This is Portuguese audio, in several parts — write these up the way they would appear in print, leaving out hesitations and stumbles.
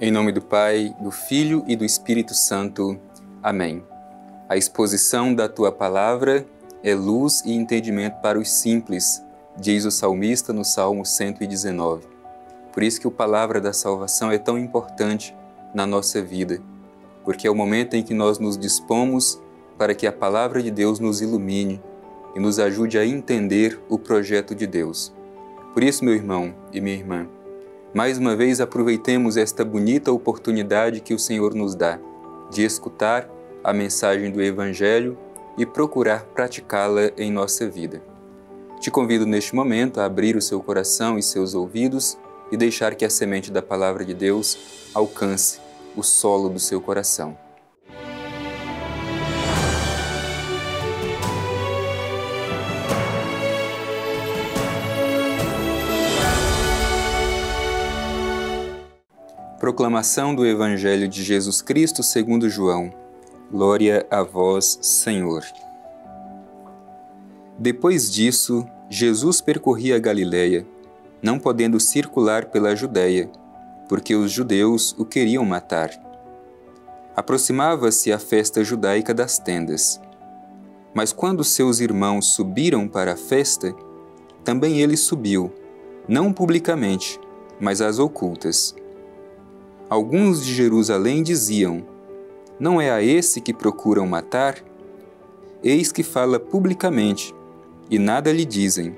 Em nome do Pai, do Filho e do Espírito Santo. Amém. A exposição da Tua Palavra é luz e entendimento para os simples, diz o salmista no Salmo 119. Por isso que a Palavra da Salvação é tão importante na nossa vida, porque é o momento em que nós nos dispomos para que a Palavra de Deus nos ilumine e nos ajude a entender o projeto de Deus. Por isso, meu irmão e minha irmã, mais uma vez aproveitemos esta bonita oportunidade que o Senhor nos dá de escutar a mensagem do Evangelho e procurar praticá-la em nossa vida. Te convido neste momento a abrir o seu coração e seus ouvidos e deixar que a semente da Palavra de Deus alcance o solo do seu coração. Proclamação do Evangelho de Jesus Cristo segundo João. Glória a vós, Senhor. Depois disso, Jesus percorria a Galiléia, não podendo circular pela Judéia, porque os judeus o queriam matar. Aproximava-se a festa judaica das tendas. Mas quando seus irmãos subiram para a festa, também ele subiu, não publicamente, mas às ocultas. Alguns de Jerusalém diziam: não é a esse que procuram matar? Eis que fala publicamente, e nada lhe dizem.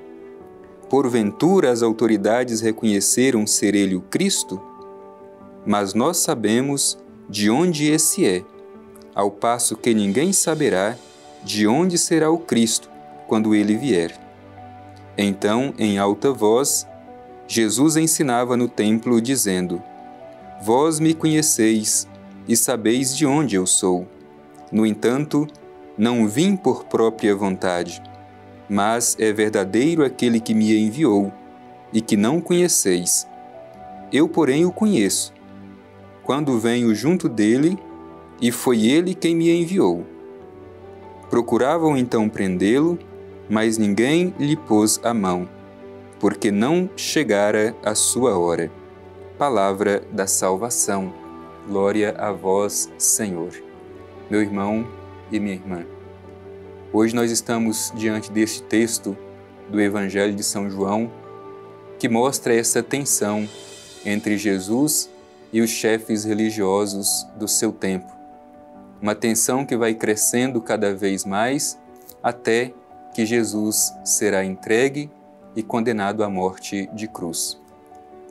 Porventura as autoridades reconheceram ser ele o Cristo? Mas nós sabemos de onde esse é, ao passo que ninguém saberá de onde será o Cristo quando ele vier. Então, em alta voz, Jesus ensinava no templo, dizendo: Vós me conheceis e sabeis de onde eu sou. No entanto, não vim por própria vontade, mas é verdadeiro aquele que me enviou e que não conheceis. Eu, porém, o conheço, quando venho junto dele, e foi ele quem me enviou. Procuravam então prendê-lo, mas ninguém lhe pôs a mão, porque não chegara a sua hora. Palavra da salvação. Glória a vós, Senhor. Meu irmão e minha irmã, hoje nós estamos diante deste texto do Evangelho de São João, que mostra essa tensão entre Jesus e os chefes religiosos do seu tempo. Uma tensão que vai crescendo cada vez mais até que Jesus será entregue e condenado à morte de cruz.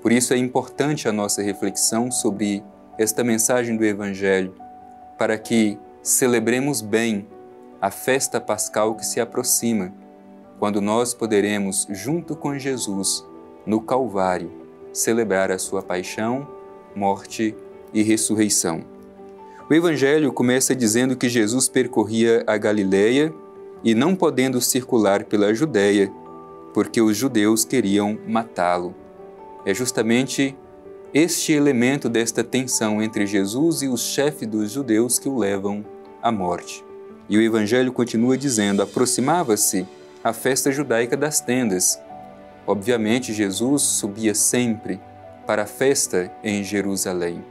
Por isso é importante a nossa reflexão sobre esta mensagem do Evangelho, para que celebremos bem a festa pascal que se aproxima, quando nós poderemos, junto com Jesus, no Calvário, celebrar a sua paixão, morte e ressurreição. O Evangelho começa dizendo que Jesus percorria a Galiléia e não podendo circular pela Judéia, porque os judeus queriam matá-lo. É justamente este elemento desta tensão entre Jesus e os chefes dos judeus que o levam à morte. E o Evangelho continua dizendo: aproximava-se a festa judaica das tendas. Obviamente, Jesus subia sempre para a festa em Jerusalém.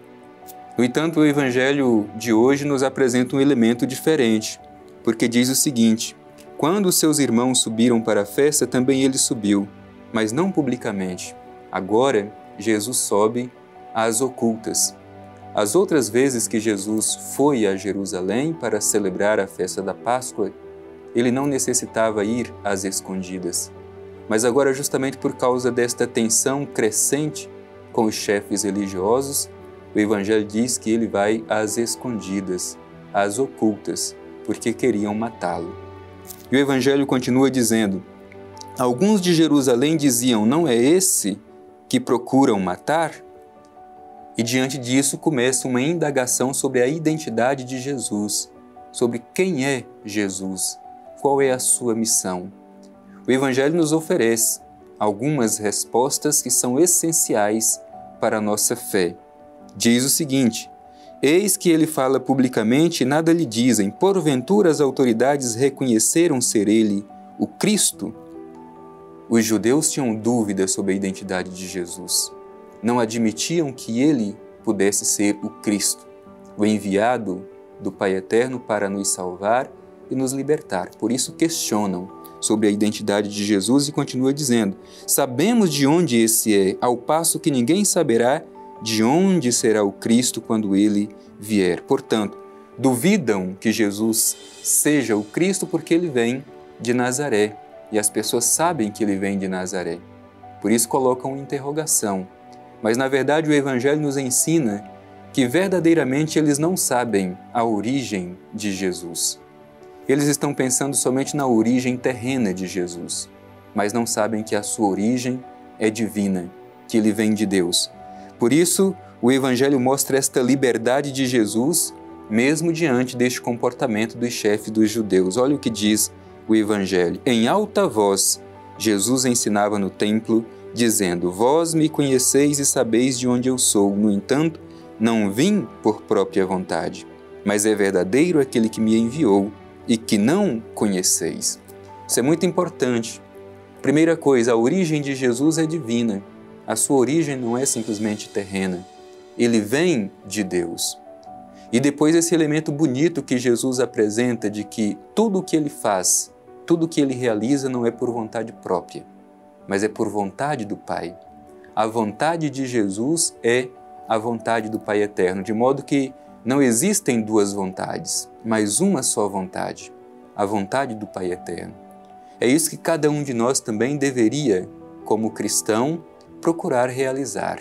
No entanto, o Evangelho de hoje nos apresenta um elemento diferente, porque diz o seguinte: quando seus irmãos subiram para a festa, também ele subiu, mas não publicamente. Agora, Jesus sobe às ocultas. As outras vezes que Jesus foi a Jerusalém para celebrar a festa da Páscoa, ele não necessitava ir às escondidas. Mas agora, justamente por causa desta tensão crescente com os chefes religiosos, o Evangelho diz que ele vai às escondidas, às ocultas, porque queriam matá-lo. E o Evangelho continua dizendo: alguns de Jerusalém diziam: não é esse que procuram matar? E diante disso começa uma indagação sobre a identidade de Jesus, sobre quem é Jesus, qual é a sua missão. O Evangelho nos oferece algumas respostas que são essenciais para a nossa fé. Diz o seguinte: eis que ele fala publicamente e nada lhe dizem, porventura as autoridades reconheceram ser ele o Cristo? Os judeus tinham dúvidas sobre a identidade de Jesus. Não admitiam que ele pudesse ser o Cristo, o enviado do Pai Eterno para nos salvar e nos libertar. Por isso questionam sobre a identidade de Jesus e continua dizendo: sabemos de onde esse é, ao passo que ninguém saberá de onde será o Cristo quando ele vier. Portanto, duvidam que Jesus seja o Cristo porque ele vem de Nazaré, e as pessoas sabem que ele vem de Nazaré. Por isso colocam interrogação. Mas, na verdade, o Evangelho nos ensina que verdadeiramente eles não sabem a origem de Jesus. Eles estão pensando somente na origem terrena de Jesus, mas não sabem que a sua origem é divina, que ele vem de Deus. Por isso, o Evangelho mostra esta liberdade de Jesus, mesmo diante deste comportamento dos chefes dos judeus. Olha o que diz o Evangelho. Em alta voz, Jesus ensinava no templo, dizendo: vós me conheceis e sabeis de onde eu sou. No entanto, não vim por própria vontade, mas é verdadeiro aquele que me enviou e que não conheceis. Isso é muito importante. Primeira coisa, a origem de Jesus é divina. A sua origem não é simplesmente terrena. Ele vem de Deus. E depois esse elemento bonito que Jesus apresenta de que tudo o que ele faz, tudo o que ele realiza não é por vontade própria, mas é por vontade do Pai. A vontade de Jesus é a vontade do Pai Eterno, de modo que não existem duas vontades, mas uma só vontade, a vontade do Pai Eterno. É isso que cada um de nós também deveria, como cristão, procurar realizar,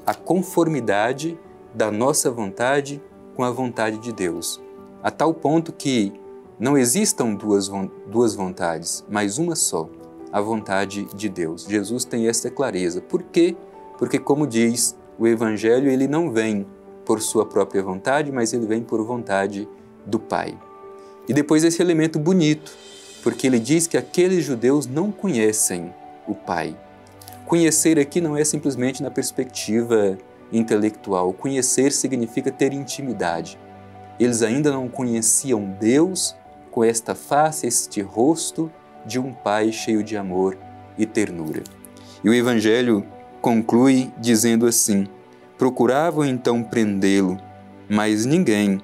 a conformidade da nossa vontade com a vontade de Deus, a tal ponto que não existam duas vontades, mas uma só, a vontade de Deus. Jesus tem esta clareza. Por quê? Porque, como diz o Evangelho, ele não vem por sua própria vontade, mas ele vem por vontade do Pai. E depois esse elemento bonito, porque ele diz que aqueles judeus não conhecem o Pai. Conhecer aqui não é simplesmente na perspectiva intelectual. Conhecer significa ter intimidade. Eles ainda não conheciam Deus com esta face, este rosto de um Pai cheio de amor e ternura. E o Evangelho conclui dizendo assim: procuravam então prendê-lo, mas ninguém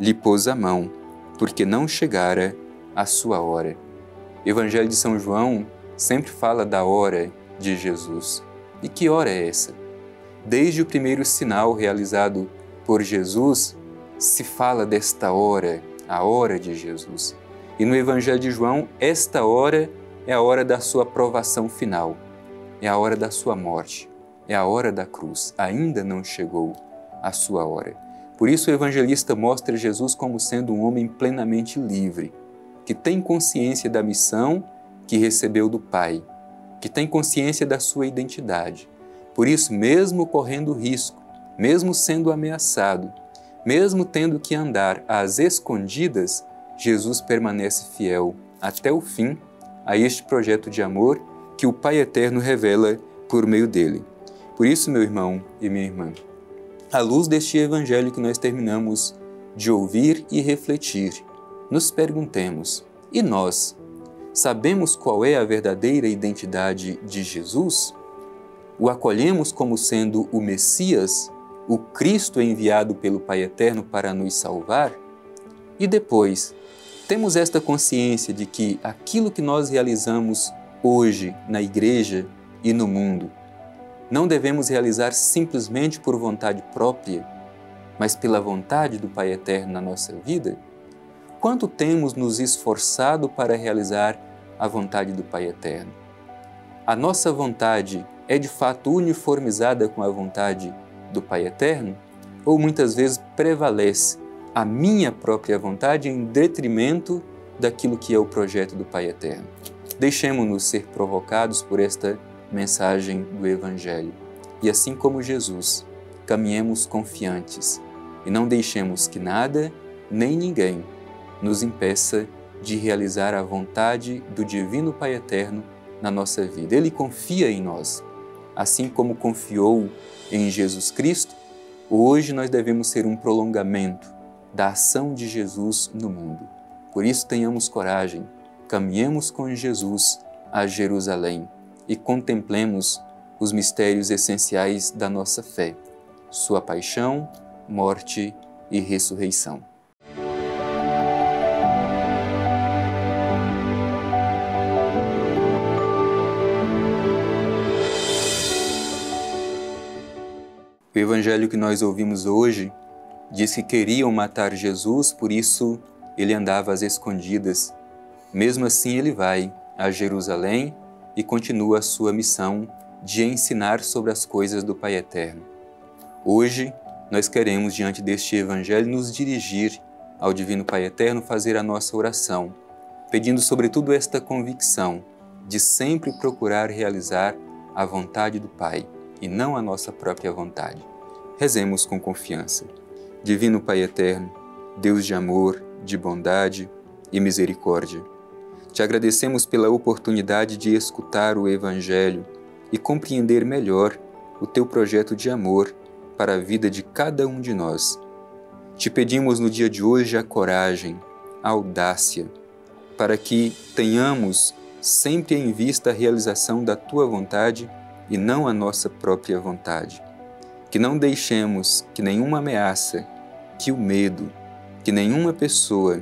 lhe pôs a mão, porque não chegara a sua hora. O Evangelho de São João sempre fala da hora de Jesus. E que hora é essa? Desde o primeiro sinal realizado por Jesus, se fala desta hora, a hora de Jesus. E no Evangelho de João, esta hora é a hora da sua provação final, é a hora da sua morte, é a hora da cruz. Ainda não chegou a sua hora. Por isso o evangelista mostra Jesus como sendo um homem plenamente livre, que tem consciência da missão que recebeu do Pai, que tem consciência da sua identidade. Por isso, mesmo correndo risco, mesmo sendo ameaçado, mesmo tendo que andar às escondidas, Jesus permanece fiel até o fim a este projeto de amor que o Pai Eterno revela por meio dele. Por isso, meu irmão e minha irmã, à luz deste Evangelho que nós terminamos de ouvir e refletir, nos perguntemos: e nós, sabemos qual é a verdadeira identidade de Jesus? O acolhemos como sendo o Messias, o Cristo enviado pelo Pai Eterno para nos salvar? E depois, temos esta consciência de que aquilo que nós realizamos hoje na igreja e no mundo, não devemos realizar simplesmente por vontade própria, mas pela vontade do Pai Eterno na nossa vida? Quanto temos nos esforçado para realizar a vontade do Pai Eterno? A nossa vontade é de fato uniformizada com a vontade do Pai Eterno? Ou muitas vezes prevalece a minha própria vontade em detrimento daquilo que é o projeto do Pai Eterno? Deixemo-nos ser provocados por esta mensagem do Evangelho. E assim como Jesus, caminhemos confiantes e não deixemos que nada nem ninguém nos impeça de realizar a vontade do Divino Pai Eterno na nossa vida. Ele confia em nós. Assim como confiou em Jesus Cristo, hoje nós devemos ser um prolongamento da ação de Jesus no mundo. Por isso tenhamos coragem, caminhemos com Jesus a Jerusalém e contemplemos os mistérios essenciais da nossa fé. sua paixão, morte e ressurreição. O evangelho que nós ouvimos hoje diz que queriam matar Jesus, por isso ele andava às escondidas. Mesmo assim, ele vai a Jerusalém e continua a sua missão de ensinar sobre as coisas do Pai Eterno. Hoje, nós queremos, diante deste evangelho, nos dirigir ao Divino Pai Eterno, fazer a nossa oração, pedindo sobretudo esta convicção de sempre procurar realizar a vontade do Pai e não a nossa própria vontade. Rezemos com confiança. Divino Pai Eterno, Deus de amor, de bondade e misericórdia, te agradecemos pela oportunidade de escutar o Evangelho e compreender melhor o teu projeto de amor para a vida de cada um de nós. Te pedimos no dia de hoje a coragem, a audácia, para que tenhamos sempre em vista a realização da tua vontade e não a nossa própria vontade. Que não deixemos que nenhuma ameaça, que o medo, que nenhuma pessoa,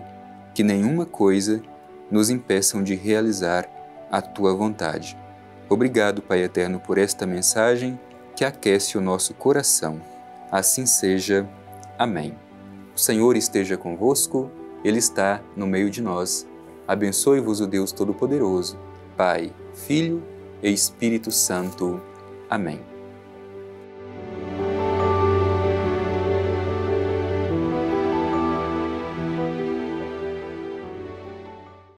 que nenhuma coisa nos impeçam de realizar a tua vontade. Obrigado, Pai Eterno, por esta mensagem que aquece o nosso coração. Assim seja. Amém. O Senhor esteja convosco, Ele está no meio de nós. Abençoe-vos o Deus Todo-Poderoso, Pai, Filho e Espírito Santo. Amém.